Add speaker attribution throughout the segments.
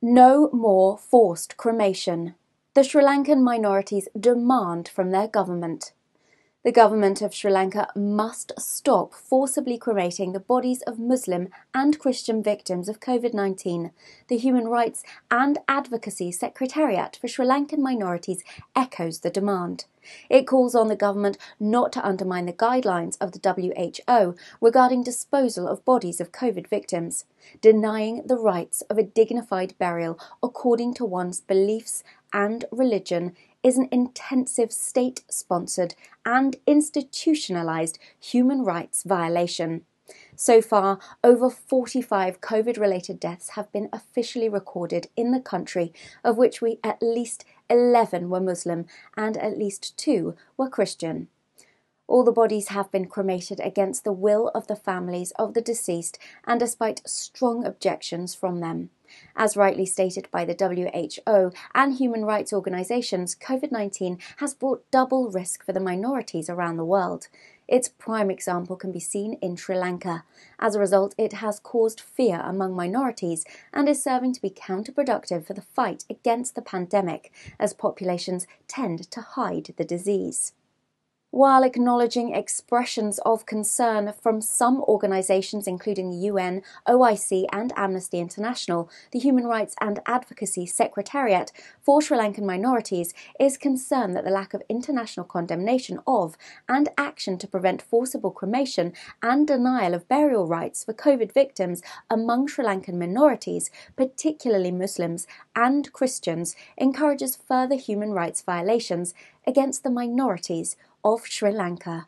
Speaker 1: No more forced cremation. The Sri Lankan minorities demand from their government. The government of Sri Lanka must stop forcibly cremating the bodies of Muslim and Christian victims of COVID-19. The Human Rights and Advocacy Secretariat for Sri Lankan Minorities echoes the demand. It calls on the government not to undermine the guidelines of the WHO regarding disposal of bodies of COVID victims, denying the rights of a dignified burial according to one's beliefs and religion is an intensive state-sponsored and institutionalized human rights violation. So far, over 45 COVID-related deaths have been officially recorded in the country, of which at least 11 were Muslim and at least 2 were Christian. All the bodies have been cremated against the will of the families of the deceased and despite strong objections from them. As rightly stated by the WHO and human rights organisations, COVID-19 has brought double risk for the minorities around the world. Its prime example can be seen in Sri Lanka. As a result, it has caused fear among minorities and is serving to be counterproductive for the fight against the pandemic, as populations tend to hide the disease. While acknowledging expressions of concern from some organisations including the UN, OIC and Amnesty International, the Human Rights and Advocacy Secretariat for Sri Lankan Minorities is concerned that the lack of international condemnation of and action to prevent forcible cremation and denial of burial rights for COVID victims among Sri Lankan minorities, particularly Muslims and Christians, encourages further human rights violations against the minorities of Sri Lanka.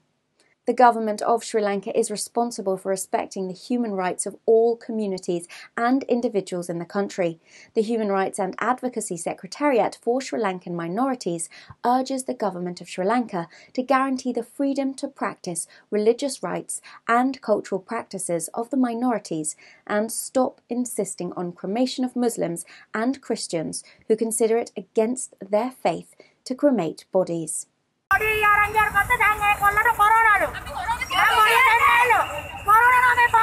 Speaker 1: The government of Sri Lanka is responsible for respecting the human rights of all communities and individuals in the country. The Human Rights and Advocacy Secretariat for Sri Lankan Minorities urges the government of Sri Lanka to guarantee the freedom to practice religious rights and cultural practices of the minorities and stop insisting on cremation of Muslims and Christians who consider it against their faith to cremate bodies. Corona